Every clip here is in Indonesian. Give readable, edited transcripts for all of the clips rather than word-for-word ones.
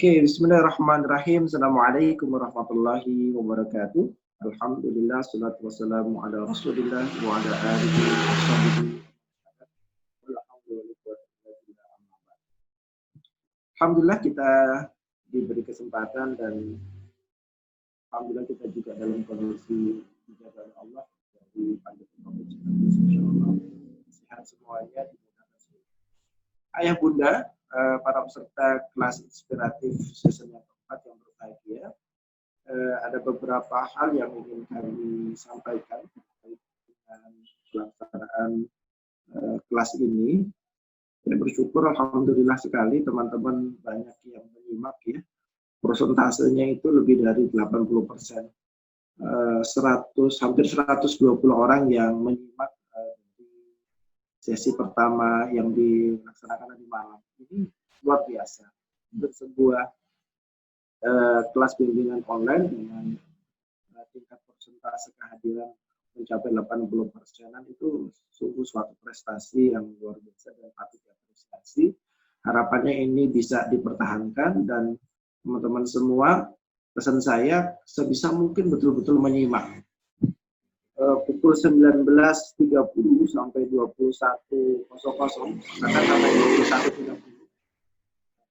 Oke, bismillahirrahmanirrahim. Assalamualaikum warahmatullahi wabarakatuh. Alhamdulillah, salatu wassalamu ala rasulillah wa ala alihi wa sahbihi. Alhamdulillah kita diberi kesempatan dan alhamdulillah kita juga dalam kondisi dijaga oleh Allah dari pandemi COVID-19. Insyaallah sehat semuanya, dimudahkan semua. Ayah bunda, para peserta kelas inspiratif season yang keempat yang berbahagia, ada beberapa hal yang ingin kami sampaikan terkait dengan pelaksanaan kelas ini. Saya bersyukur alhamdulillah sekali teman-teman banyak yang menyimak ya. Persentasenya itu lebih dari 80%. Hampir 120 orang yang menyimak di sesi pertama yang dilaksanakan di malam. Ini luar biasa. Untuk sebuah kelas bimbingan online dengan tingkat persentase kehadiran mencapai 80%-an itu sungguh suatu prestasi yang luar biasa dan patut diapresiasi. Harapannya ini bisa dipertahankan dan teman-teman semua, pesan saya sebisa mungkin betul-betul menyimak. Pukul 19.30 sampai 21.00 bahkan sampai 21.30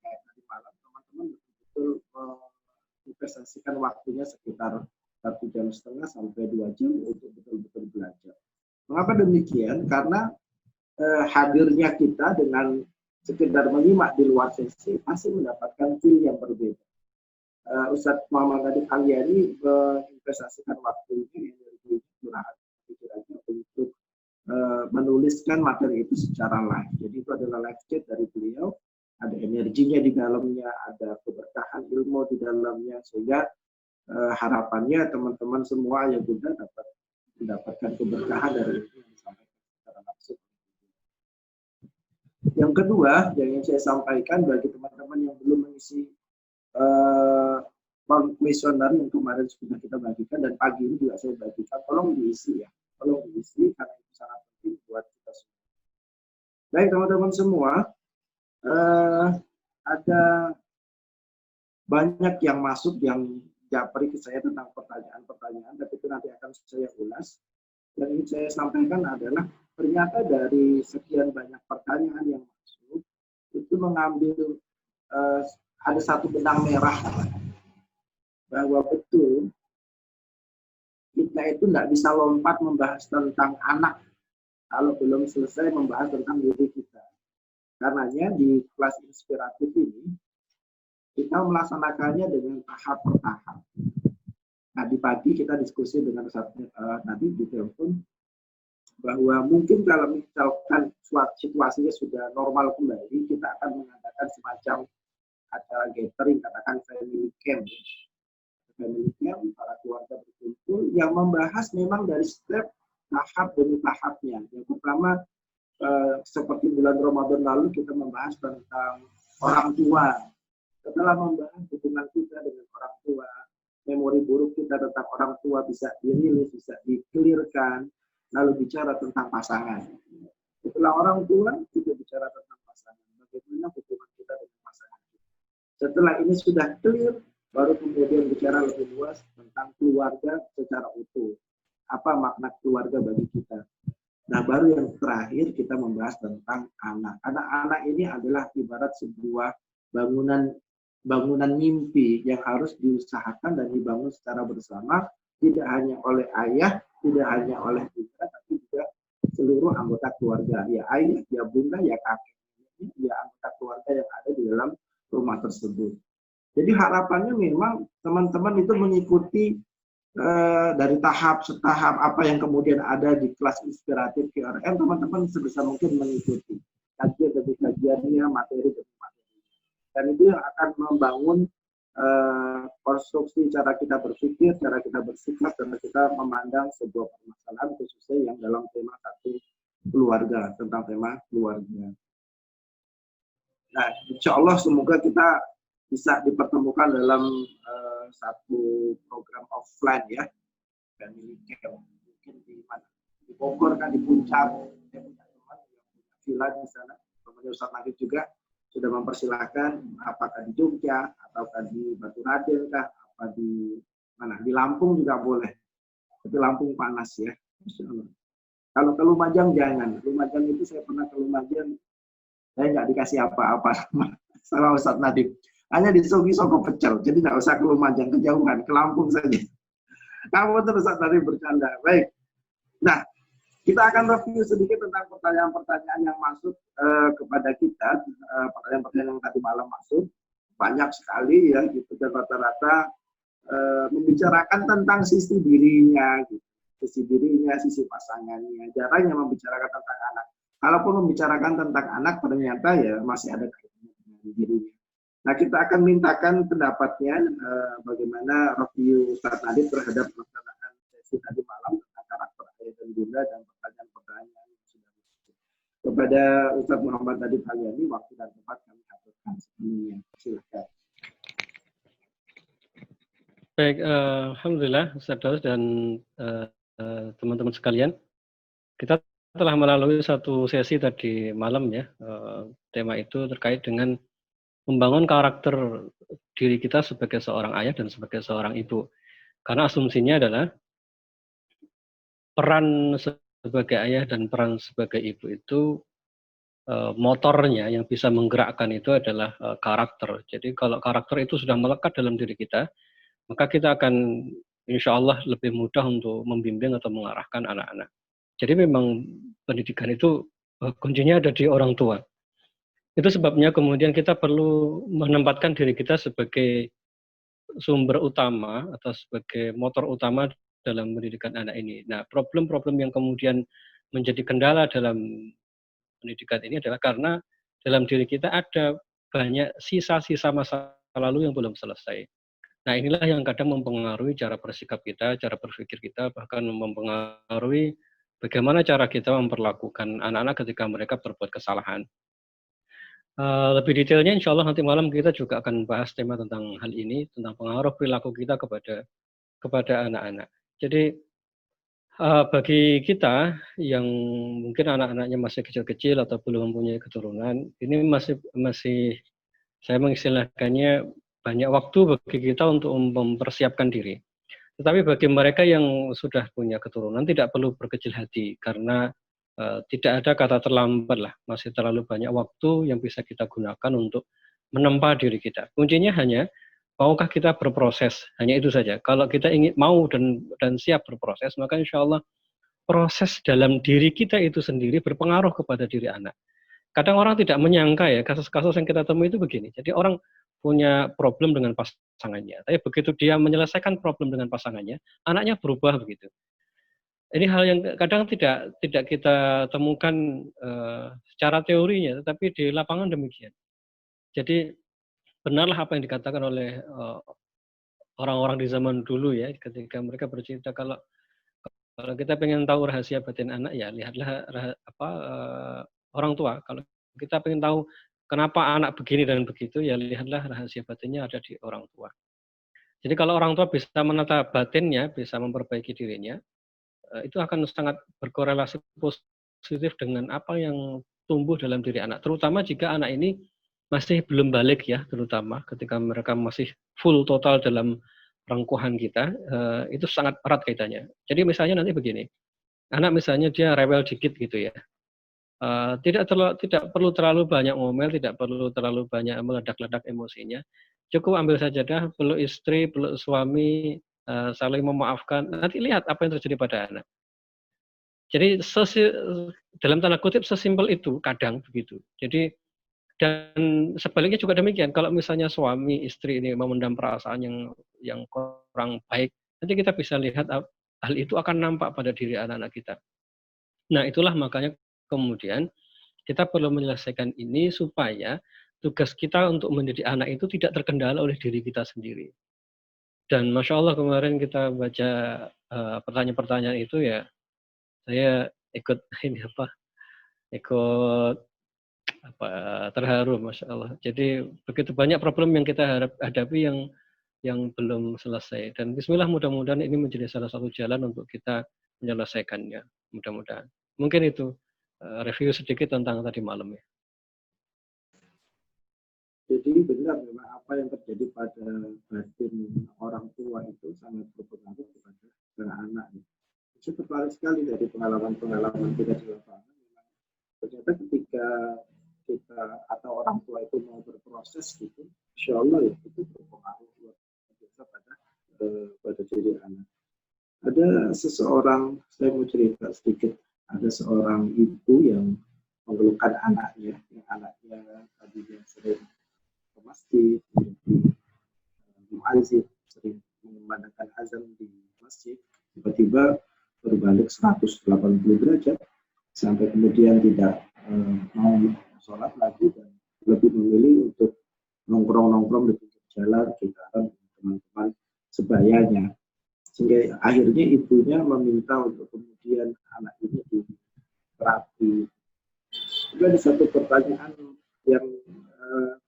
tadi malam, teman-teman betul-betul menginvestasikan waktunya sekitar 1,5 jam sampai 2 jam untuk betul-betul belajar. Mengapa demikian? Karena hadirnya kita dengan sekedar menyimak di luar sesi pasti mendapatkan feel yang berbeda. Ustadz Muhammad Nadif Aliani menginvestasikan waktunya, energi curhat pikirannya untuk menuliskan materi itu secara live. Jadi itu adalah live chat dari beliau, ada energinya di dalamnya, ada keberkahan ilmu di dalamnya, sehingga harapannya teman-teman semua yang bunda dapat mendapatkan keberkahan dari itu yang disampaikan secara langsung. Yang kedua yang ingin saya sampaikan bagi teman-teman yang belum mengisi kuesioner yang kemarin sudah kita bagikan dan pagi ini juga saya bagikan, tolong diisi ya, tolong diisi karena itu sangat penting buat kita semua. Baik teman-teman semua, ada banyak yang masuk yang japri ke saya tentang pertanyaan-pertanyaan, tapi itu nanti akan saya ulas. Yang ingin saya sampaikan adalah ternyata dari sekian banyak pertanyaan yang masuk itu mengambil ada satu benang merah bahwa betul kita itu tidak bisa lompat membahas tentang anak kalau belum selesai membahas tentang diri kita. Karenanya di kelas inspiratif ini kita melaksanakannya dengan tahap per tahap. Tadi pagi kita diskusi dengan tadi di telepon bahwa mungkin kalau misalkan situasinya sudah normal kembali, kita akan mengadakan semacam acara gathering, katakan family camp. Family camp, para keluarga berkumpul yang membahas memang dari setiap tahap demi tahapnya. Yang pertama, seperti bulan Ramadan lalu kita membahas tentang orang tua. Setelah membahas hubungan kita dengan orang tua, memori buruk kita tentang orang tua bisa dirilis, bisa dikelirkan, lalu bicara tentang pasangan. Setelah orang tua, kita bicara tentang pasangan. Bagaimana hubungan kita dengan pasangan kita. Setelah ini sudah clear, baru kemudian bicara lebih luas tentang keluarga secara utuh. Apa makna keluarga bagi kita. Nah, baru yang terakhir kita membahas tentang anak. Anak-anak ini adalah ibarat sebuah bangunan mimpi yang harus diusahakan dan dibangun secara bersama, tidak hanya oleh ayah, tidak hanya oleh bunda, tapi juga seluruh anggota keluarga. Ya ayah, ya bunda, ya kakek, ya anggota keluarga yang ada di dalam rumah tersebut. Jadi harapannya memang teman-teman itu mengikuti dari tahap setahap apa yang kemudian ada di kelas inspiratif KRM, teman-teman sebisa mungkin mengikuti. kajian demi kajiannya, materi demi materi. Dan itu yang akan membangun konstruksi cara kita berpikir, cara kita bersikap, cara kita memandang sebuah permasalahan khususnya yang dalam tema satu keluarga, tentang tema keluarga. Nah, insya Allah semoga kita bisa dipertemukan dalam satu program offline ya, dan mungkin di mana, di Bogor kan, di Puncak, saya punya teman yang punya villa di sana, temannya Ustaz Nagib juga sudah mempersilahkan, apakah di Jogja ataukah di Batu Raden kah, apa di mana, di Lampung juga boleh, tapi Lampung panas ya. Kalau ke Lumajang jangan, Lumajang itu saya pernah ke Lumajang, saya nggak dikasih apa-apa sama Ustaz Nadib, hanya disuguhi soko pecel, jadi nggak usah ke Lumajang, kejauhan, ke Lampung saja. Kamu terus Ustaz Nadib bercanda. Baik, nah kita akan review sedikit tentang pertanyaan-pertanyaan yang masuk kepada kita, pertanyaan-pertanyaan yang tadi malam masuk, banyak sekali ya, gitu, dan rata-rata membicarakan tentang sisi dirinya, gitu. Sisi dirinya, sisi pasangannya, jarang yang membicarakan tentang anak. Kalaupun membicarakan tentang anak, ternyata ya masih ada kaitannya dengan dirinya. Nah, kita akan mintakan pendapatnya bagaimana review Ustaz Nadib terhadap pelaksanaan sesi tadi malam tentang karakter ayah dan bunda dan pertanyaan-pertanyaan yang sudah disebut. Kepada Ustaz Muhammad Nadib Halyani, waktu dan tempat kami haturkan sepenuhnya. Silakan. Baik, alhamdulillah Ustaz Daus dan teman-teman sekalian, kita telah melalui satu sesi tadi malam ya. Tema itu terkait dengan membangun karakter diri kita sebagai seorang ayah dan sebagai seorang ibu. Karena asumsinya adalah peran sebagai ayah dan peran sebagai ibu itu motornya yang bisa menggerakkan itu adalah karakter. Jadi kalau karakter itu sudah melekat dalam diri kita, maka kita akan insya Allah lebih mudah untuk membimbing atau mengarahkan anak-anak. Jadi memang pendidikan itu kuncinya ada di orang tua. Itu sebabnya kemudian kita perlu menempatkan diri kita sebagai sumber utama atau sebagai motor utama dalam pendidikan anak ini. Nah, problem-problem yang kemudian menjadi kendala dalam pendidikan ini adalah karena dalam diri kita ada banyak sisa-sisa masa lalu yang belum selesai. Nah, inilah yang kadang mempengaruhi cara bersikap kita, cara berpikir kita, bahkan mempengaruhi bagaimana cara kita memperlakukan anak-anak ketika mereka berbuat kesalahan. Lebih detailnya insya Allah nanti malam kita juga akan bahas tema tentang hal ini, tentang pengaruh perilaku kita kepada anak-anak. Jadi bagi kita yang mungkin anak-anaknya masih kecil-kecil atau belum mempunyai keturunan, ini masih saya mengistilahkannya banyak waktu bagi kita untuk mempersiapkan diri. Tetapi bagi mereka yang sudah punya keturunan tidak perlu berkecil hati karena tidak ada kata terlambat lah. Masih terlalu banyak waktu yang bisa kita gunakan untuk menempa diri kita. Kuncinya hanya maukah kita berproses, hanya itu saja. Kalau kita ingin mau dan siap berproses, maka insya Allah proses dalam diri kita itu sendiri berpengaruh kepada diri anak. Kadang orang tidak menyangka ya, kasus-kasus yang kita temui itu begini. Jadi orang punya problem dengan pasangannya, tapi begitu dia menyelesaikan problem dengan pasangannya, anaknya berubah begitu. Ini hal yang kadang tidak kita temukan secara teorinya, tetapi di lapangan demikian. Jadi benarlah apa yang dikatakan oleh orang-orang di zaman dulu ya, ketika mereka bercerita kalau kita pengen tahu rahasia batin anak ya lihatlah orang tua. Kalau kita pengen tahu kenapa anak begini dan begitu ya lihatlah rahasia batinnya ada di orang tua. Jadi kalau orang tua bisa menata batinnya, bisa memperbaiki dirinya, itu akan sangat berkorelasi positif dengan apa yang tumbuh dalam diri anak. Terutama jika anak ini masih belum balik ya, terutama ketika mereka masih full total dalam rengkuhan kita, itu sangat erat kaitannya. Jadi misalnya nanti begini, anak misalnya dia rewel dikit gitu ya, tidak perlu terlalu banyak ngomel, tidak perlu terlalu banyak meledak-ledak emosinya. Cukup ambil sajadah, peluk istri, peluk suami, saling memaafkan. Nanti lihat apa yang terjadi pada anak. Jadi dalam tanda kutip sesimpel itu kadang begitu. Jadi dan sebaliknya juga demikian. Kalau misalnya suami istri ini memendam perasaan yang kurang baik, nanti kita bisa lihat hal itu akan nampak pada diri anak-anak kita. Nah, itulah makanya kemudian Kita perlu menyelesaikan ini supaya tugas kita untuk mendidik anak itu tidak terkendala oleh diri kita sendiri. Dan Masya Allah kemarin kita baca pertanyaan-pertanyaan itu ya, saya ikut ini ikut terharu Masya Allah. Jadi begitu banyak problem yang kita hadapi yang belum selesai. Dan bismillah mudah-mudahan ini menjadi salah satu jalan untuk kita menyelesaikannya. Mudah-mudahan. Mungkin itu review sedikit tentang tadi malam ya. Jadi benar memang apa yang terjadi pada batin orang tua itu sangat berpengaruh kepada anak. Saya tertarik sekali dari pengalaman-pengalaman kita di lapangan. Ternyata ketika kita atau orang tua itu mau berproses gitu, insya Allah ya, itu berpengaruh luar biasa pada diri anak. Ada seseorang, saya mau cerita sedikit, ada seorang ibu yang mengeluhkan anaknya, yang anaknya tadinya sering ke masjid, muazzin, sering mengumandangkan azan di masjid, tiba-tiba berbalik 180 derajat sampai kemudian tidak mau sholat lagi dan lebih memilih untuk nongkrong-nongkrong di pinggir jalan sekitaran teman-teman sebayanya, sehingga akhirnya ibunya meminta untuk kemudian anak ini diterapi. Juga ada satu pertanyaan yang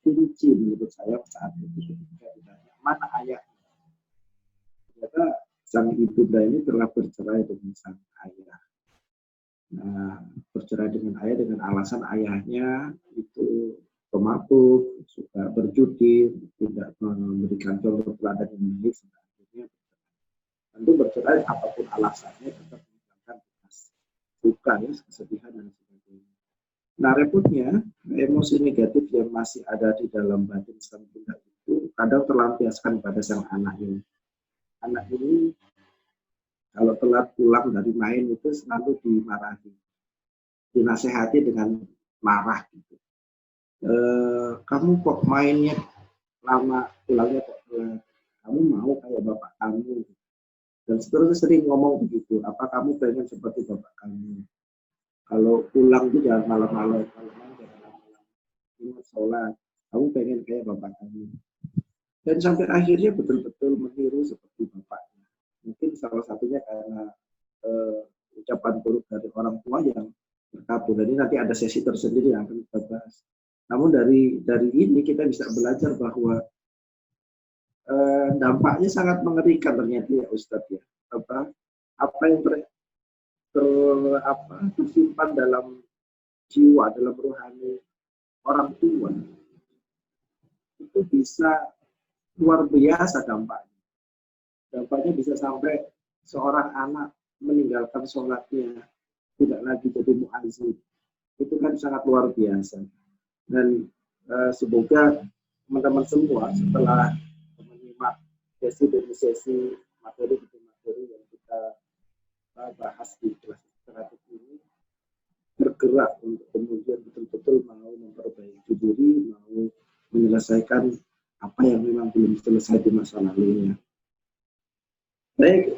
kunci menurut saya saat itu ketika ditanya mana ayahnya. Ternyata sang ibunda ini telah bercerai dengan sang ayah. Nah, bercerai dengan ayah dengan alasan ayahnya itu pemabuk, suka berjudi, tidak memberikan contoh teladan yang baik, sehingga akhirnya tentu bercerai apapun alasannya tetap meninggalkan bekas luka, ya, kesedihan dan sebagainya. Nah, repotnya emosi negatif yang masih ada di dalam batin sang bunda itu kadang terlampiaskan pada sang anak ini. Anak ini kalau telat pulang dari main itu selalu dimarahi, dinasehati dengan marah gitu. Kamu kok mainnya lama, pulangnya kok telat, kamu mau kayak bapak kamu, dan seterusnya sering ngomong begitu. Apa kamu pengen seperti bapak kamu? Kalau pulang itu jangan malam-malam, kalau malam jangan malam-malam, ingat sholat, kamu pengen kayak bapak kamu. Dan sampai akhirnya betul-betul meniru seperti bapaknya. Mungkin salah satunya karena ucapan buruk dari orang tua yang berkabur. Jadi nanti ada sesi tersendiri yang akan kita bahas. Namun dari ini kita bisa belajar bahwa dampaknya sangat mengerikan ternyata ya Ustadz ya. Apa yang tersimpan dalam jiwa, dalam rohani orang tua itu bisa luar biasa dampaknya. Dampaknya bisa sampai seorang anak meninggalkan sholatnya, tidak lagi jadi muazzin. Itu kan sangat luar biasa. Dan semoga teman-teman semua setelah menyimak sesi demi sesi, materi demi materi yang kita bahas di kelas istirahat ini, bergerak untuk kemudian betul-betul mau memperbaiki diri, mau menyelesaikan apa yang memang belum selesai di masa lalunya. Baik,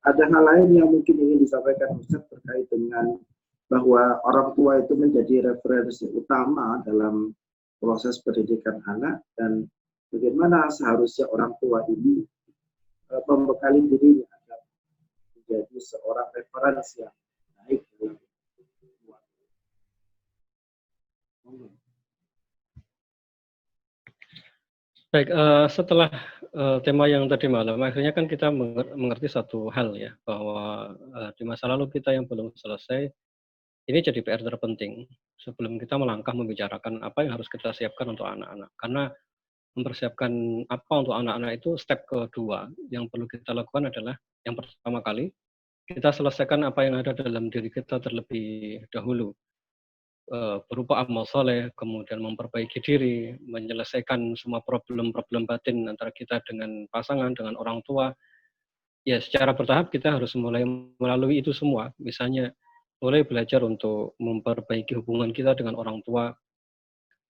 ada hal lain yang mungkin ingin disampaikan Ustaz terkait dengan bahwa orang tua itu menjadi referensi utama dalam proses pendidikan anak, dan bagaimana seharusnya orang tua ini membekali dirinya agar menjadi seorang referensi yang baik dalam Baik, setelah tema yang tadi malam, akhirnya kan kita mengerti satu hal ya, bahwa di masa lalu kita yang belum selesai, ini jadi PR terpenting sebelum kita melangkah membicarakan apa yang harus kita siapkan untuk anak-anak. Karena mempersiapkan apa untuk anak-anak itu step kedua. Yang perlu kita lakukan adalah yang pertama kali, kita selesaikan apa yang ada dalam diri kita terlebih dahulu. Berupa amal soleh, kemudian memperbaiki diri, menyelesaikan semua problem-problem batin antara kita dengan pasangan, dengan orang tua. Ya, secara bertahap kita harus mulai melalui itu semua. Misalnya, mulai belajar untuk memperbaiki hubungan kita dengan orang tua,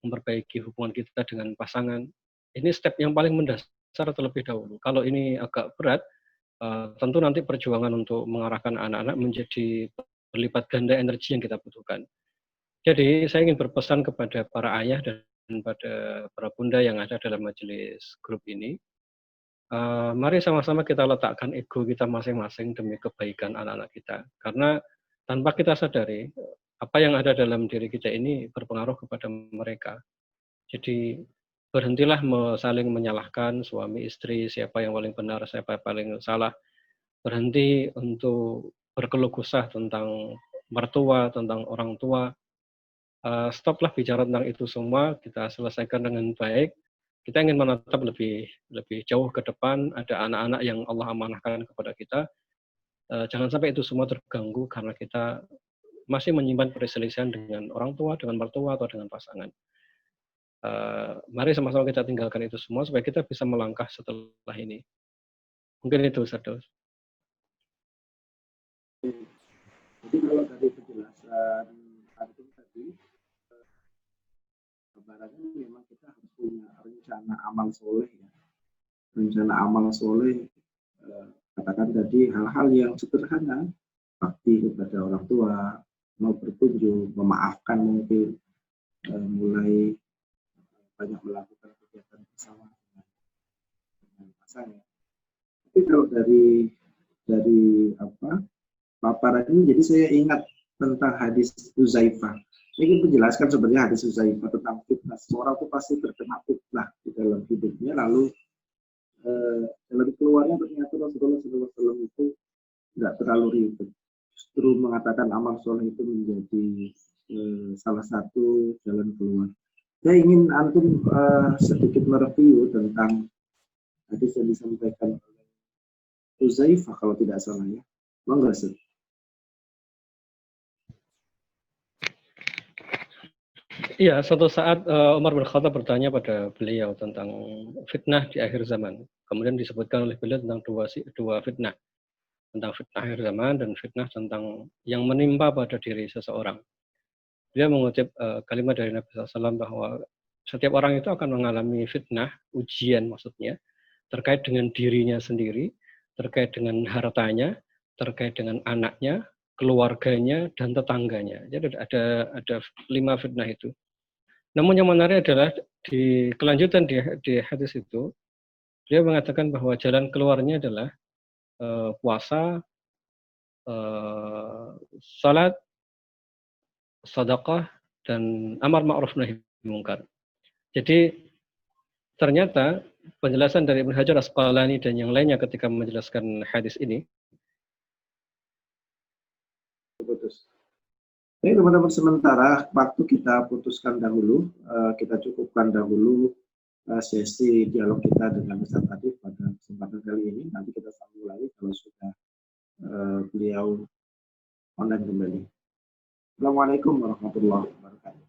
memperbaiki hubungan kita dengan pasangan. Ini step yang paling mendasar terlebih dahulu. Kalau ini agak berat, tentu nanti perjuangan untuk mengarahkan anak-anak menjadi berlipat ganda energi yang kita butuhkan. Jadi saya ingin berpesan kepada para ayah dan pada para bunda yang ada dalam majelis grup ini, mari sama-sama kita letakkan ego kita masing-masing demi kebaikan anak-anak kita. Karena tanpa kita sadari, apa yang ada dalam diri kita ini berpengaruh kepada mereka. Jadi berhentilah saling menyalahkan suami istri, siapa yang paling benar, siapa yang paling salah. Berhenti untuk berkeluh kesah tentang mertua, tentang orang tua. Stoplah bicara tentang itu semua, kita selesaikan dengan baik. Kita ingin menatap lebih jauh ke depan, ada anak-anak yang Allah amanahkan kepada kita. Jangan sampai itu semua terganggu karena kita masih menyimpan perselisihan dengan orang tua, dengan mertua, atau dengan pasangan. Mari sama-sama kita tinggalkan itu semua supaya kita bisa melangkah setelah ini. Mungkin itu, Ustaz Daus. Jadi kalau dari penjelasan Antum tadi, kabarnya memang kita harus punya rencana amal soleh ya. Rencana amal soleh, katakan tadi hal-hal yang sederhana, bakti kepada orang tua, mau berkunjung, memaafkan mungkin, mulai banyak melakukan kegiatan bersama dengan pasangan. Tapi kalau dari paparan ini, jadi saya ingat tentang hadis Huzaifah. Saya ingin menjelaskan sebenarnya hadis Huzaifah tentang fitnah. Seorang itu pasti terkena fitnah di dalam hidupnya, lalu dalam keluarnya ternyata Rasulullah SAW itu tidak terlalu ribet. Justru mengatakan amal soleh itu menjadi salah satu jalan keluar. Saya ingin Antum sedikit mereview tentang hadis yang disampaikan oleh Huzaifah kalau tidak salah ya. Monggo, Ustaz. Iya, suatu saat Umar bin Khattab bertanya pada beliau tentang fitnah di akhir zaman. Kemudian disebutkan oleh beliau tentang dua fitnah. Tentang fitnah akhir zaman dan fitnah tentang yang menimpa pada diri seseorang. Dia mengutip kalimat dari Nabi SAW bahwa setiap orang itu akan mengalami fitnah, ujian maksudnya, terkait dengan dirinya sendiri, terkait dengan hartanya, terkait dengan anaknya, keluarganya, dan tetangganya. Jadi ada 5 fitnah itu. Namun yang menarik adalah di kelanjutan di hadis itu, dia mengatakan bahwa jalan keluarnya adalah puasa, salat, sedekah, dan amar ma'ruf nahi munkar. Jadi ternyata penjelasan dari Ibnu Hajar Asqalani dan yang lainnya ketika menjelaskan hadis ini. Baik teman-teman, sementara waktu kita putuskan dahulu, kita cukupkan dahulu sesi dialog kita dengan Ustaz Adib pada kesempatan kali ini. Nanti kita sambung lagi kalau sudah beliau online kembali. Assalamualaikum warahmatullahi wabarakatuh.